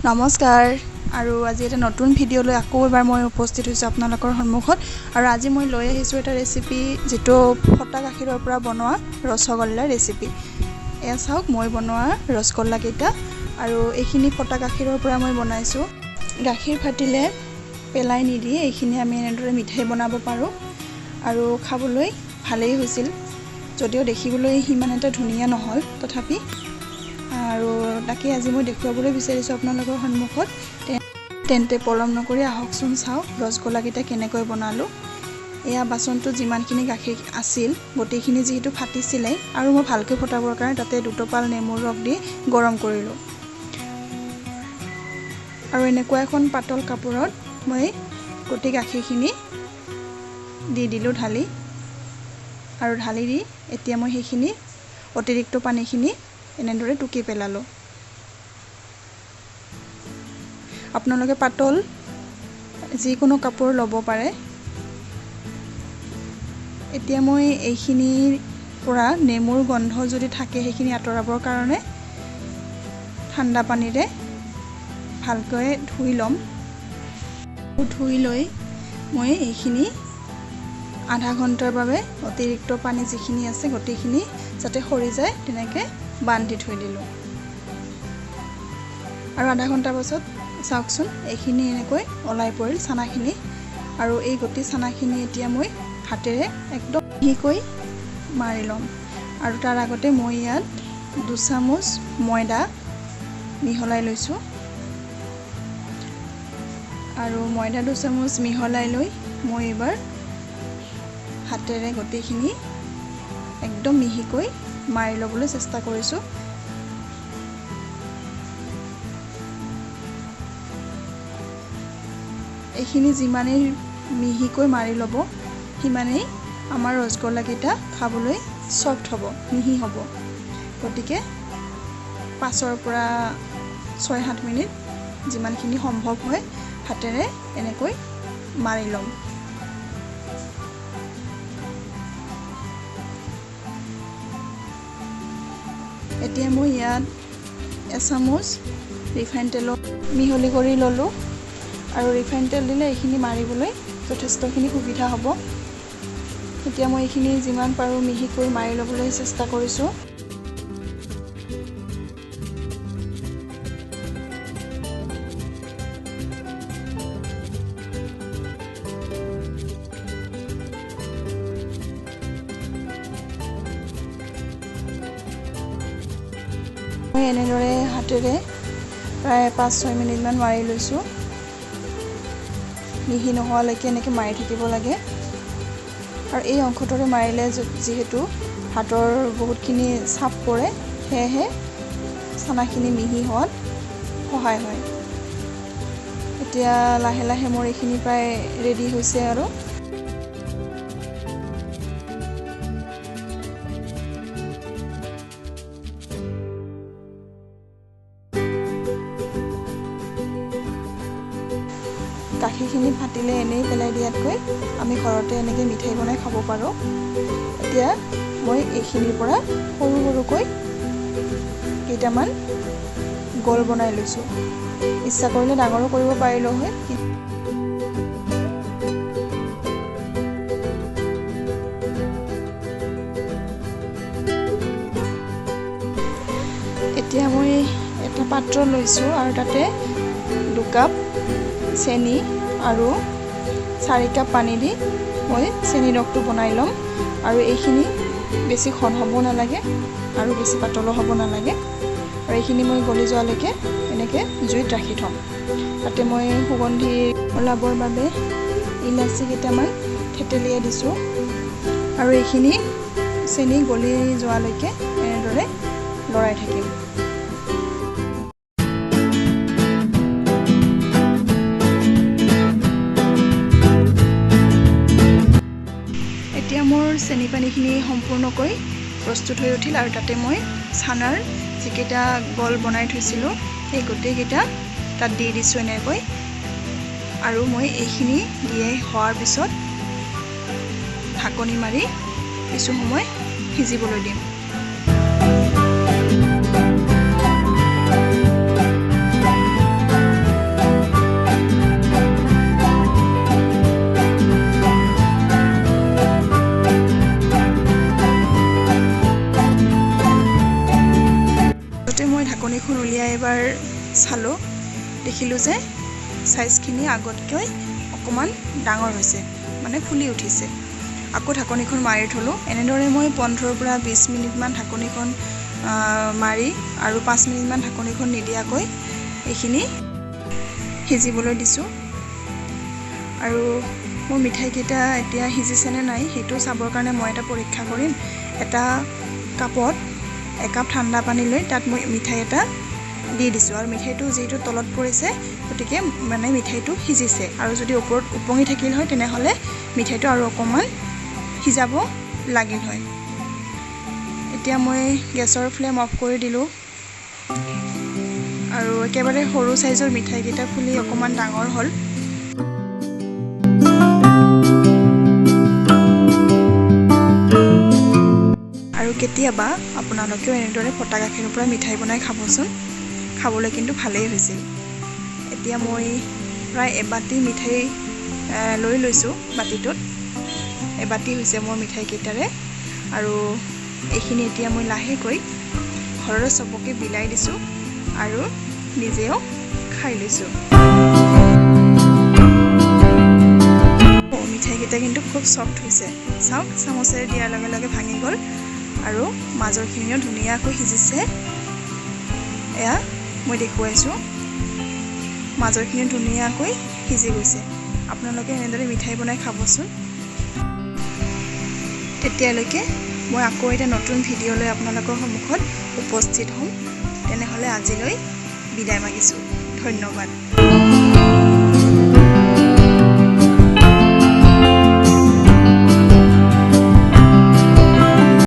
নমস্কাৰ আৰু আজি এটা নতুন ভিডিঅ' লৈ আকৌ এবাৰ মই উপস্থিত হৈছোঁ আপোনালোকৰ সন্মুখত আৰু আজি মই লৈ আহিছোঁ এটা ৰেচিপি যেটো ফটা গাখীৰৰ পৰা বনোৱা ৰসগোল্লাৰ ৰেচিপি। এয়া চাওক মই বনোৱা ৰসগোল্লা কেইটা আৰু এইখিনি ফটা গাখীৰৰ পৰা মই বনাইছোঁ। গাখীৰ ফাটিলে পেলাই নিদি এইখিনি আমি এনেদৰে মিঠাই বনাব পাৰোঁ আৰু খাবলৈ ভালেই হৈছিল, যদিও দেখিবলৈ সিমান এটা ধুনীয়া নহল তথাপি আৰু তাকে আজি মই দেখুৱাবলৈ বিচাৰিছোঁ আপোনালোকৰ সন্মুখত। তেন্তে পলম নকৰি আহকচোন চাওক ৰসগোল্লা কেইটা কেনেকৈ বনালোঁ। এয়া বাচনটোত যিমানখিনি গাখীৰ আছিল গোটেইখিনি যিহেতু ফাটিছিলে আৰু মই ভালকৈ ফটাবৰ কাৰণে তাতে দুটোপাল নেমুৰ ৰস দি গৰম কৰিলোঁ আৰু এনেকুৱা এখন পাতল কাপোৰত মই গোটেই গাখীৰখিনি দি দিলোঁ ঢালি দি এতিয়া মই সেইখিনি অতিৰিক্ত পানীখিনি এনেদৰে টুকি পেলালোঁ। আপোনালোকে পাতল যিকোনো কাপোৰ ল'ব পাৰে। এতিয়া মই এইখিনিৰ পৰা নেমুৰ গন্ধ যদি থাকে সেইখিনি আঁতৰাবৰ কাৰণে ঠাণ্ডা পানীৰে ভালকৈ ধুই ল'ম। ধুই লৈ মই এইখিনি আধা ঘণ্টাৰ বাবে অতিৰিক্ত পানী যিখিনি আছে গোটেইখিনি যাতে সৰি যায় তেনেকৈ বান্ধি থৈ দিলোঁ আৰু আধা ঘণ্টাৰ পাছত চাওকচোন এইখিনি এনেকৈ ওলাই পৰিল চানাখিনি আৰু এই গোটেই চানাখিনি এতিয়া মই হাতেৰে একদম মিহিকৈ মাৰি ল'ম আৰু তাৰ আগতে মই ইয়াত 2 চামুচ ময়দা মিহলাই লৈছোঁ আৰু ময়দা 2 চামুচ মিহলাই লৈ মই এবাৰ হাতেৰে গোটেইখিনি একদম মিহিকৈ মাৰি ল'বলৈ চেষ্টা কৰিছোঁ। এইখিনি যিমানেই মিহিকৈ মাৰি ল'ব সিমানেই আমাৰ ৰসগোল্লা কেইটা খাবলৈ সফ্ট হ'ব, মিহি হ'ব। গতিকে 5 পৰা 6-7 মিনিট যিমানখিনি সম্ভৱ হয় হাতেৰে এনেকৈ মাৰি ল'ম। এতিয়া মই ইয়াত 1 চামুচ ৰিফাইন তেলত মিহলি কৰি ল'লোঁ আৰু ৰিফাইন তেল দিলে এইখিনি মাৰিবলৈ যথেষ্টখিনি সুবিধা হ'ব। এতিয়া মই এইখিনি যিমান পাৰোঁ মিহিকৈ মাৰি ল'বলৈ চেষ্টা কৰিছোঁ। মই এনেদৰে হাতেৰে প্ৰায় 5-6 মিনিটমান মাৰি লৈছোঁ। মিহি নোহোৱালৈকে এনেকৈ মাৰি থাকিব লাগে আৰু এই অংশটোৰে মাৰিলে যিহেতু হাতৰ বহুতখিনি চাপ পৰে সেয়েহে চানাখিনি মিহি হোৱাত সহায় হয়। এতিয়া লাহে লাহে মোৰ এইখিনি প্ৰায় ৰেডি হৈছে আৰু গাখীৰখিনি ফাটিলে এনেই পেলাই দিয়াতকৈ আমি ঘৰতে এনেকৈ মিঠাই বনাই খাব পাৰোঁ। এতিয়া মই এইখিনিৰ পৰা সৰু সৰুকৈ কেইটামান গোল বনাই লৈছোঁ। ইচ্ছা কৰিলে ডাঙৰো কৰিব পাৰিলোঁ হয়। এতিয়া মই এটা পাত্ৰ লৈছোঁ আৰু তাতে 2 কাপ চেনি আৰু 4 কাপ পানী দি মই চেনি ৰসটো বনাই ল'ম আৰু এইখিনি বেছি ঘন হ'ব নালাগে আৰু বেছি পাতলো হ'ব নালাগে আৰু এইখিনি মই গলি যোৱালৈকে এনেকৈ জুইত ৰাখি থ'ম। তাতে মই সুগন্ধি ওলাবৰ বাবে ইলাচি কেইটামান থেতেলিয়াই দিছোঁ আৰু এইখিনি চেনি গলি যোৱালৈকে এনেদৰে লৰাই থাকিম। এতিয়া মোৰ চেনি পানীখিনি সম্পূৰ্ণকৈ প্ৰস্তুত হৈ উঠিল আৰু তাতে মই চানাৰ যিকেইটা গোল বনাই থৈছিলোঁ সেই গোটেইকেইটা তাত দি দিছোঁ এনেকৈ আৰু মই এইখিনি দিয়ে হোৱাৰ পিছত ঢাকনি মাৰি কিছু সময় সিজিবলৈ দিম। চালোঁ, দেখিলোঁ যে চাইজখিনি আগতকৈ অকণমান ডাঙৰ হৈছে, মানে ফুলি উঠিছে। আকৌ ঢাকনিখন মাৰি থলোঁ। এনেদৰে মই 15 পৰা 20 মিনিটমান ঢাকনিখন মাৰি আৰু 5 মিনিটমান ঢাকনিখন নিদিয়াকৈ এইখিনি সিজিবলৈ দিছোঁ। আৰু মোৰ মিঠাইকেইটা এতিয়া সিজিছেনে নাই সেইটো চাবৰ কাৰণে মই এটা পৰীক্ষা কৰিম। এটা কাপত একাপ ঠাণ্ডা পানী লৈ তাত মই মিঠাই এটা দি দিছোঁ, আৰু মিঠাইটো যিহেতু তলত পৰিছে গতিকে মানে মিঠাইটো সিজিছে। আৰু যদি ওপৰত উপঙি থাকিল হয় তেনেহ'লে মিঠাইটো আৰু অকণমান সিজাব লাগিল হয়। এতিয়া মই গেছৰ ফ্লেম অফ কৰি দিলোঁ, আৰু একেবাৰে সৰু চাইজৰ মিঠাইকেইটা ফুলি অকণমান ডাঙৰ হ'ল। আৰু কেতিয়াবা আপোনালোকেও এনেদৰে ফটা গাখীৰৰ পৰা মিঠাই বনাই খাবচোন, খাবলৈ কিন্তু ভালেই হৈছিল। এতিয়া মই প্ৰায় এবাটি মিঠাই লৈ লৈছোঁ বাতিটোত। এবাটি হৈছে মোৰ মিঠাইকেইটাৰে, আৰু এইখিনি এতিয়া মই লাহেকৈ ঘৰৰে চবকে বিলাই দিছোঁ আৰু নিজেও খাই লৈছোঁ। মিঠাইকেইটা কিন্তু খুব চফ্ট হৈছে, চাওক চামুচেৰে দিয়াৰ লগে লগে ভাঙি গ'ল, আৰু মাজৰখিনিও ধুনীয়াকৈ সিজিছে। এয়া মই দেখুৱাইছোঁ, মাজৰখিনি ধুনীয়াকৈ সিজি গৈছে। আপোনালোকে এনেদৰে মিঠাই বনাই খাবচোন। তেতিয়ালৈকে মই আকৌ এটা নতুন ভিডিঅ' লৈ আপোনালোকৰ সন্মুখত উপস্থিত হ'ম। তেনেহ'লে আজিলৈ বিদায় মাগিছোঁ। ধন্যবাদ।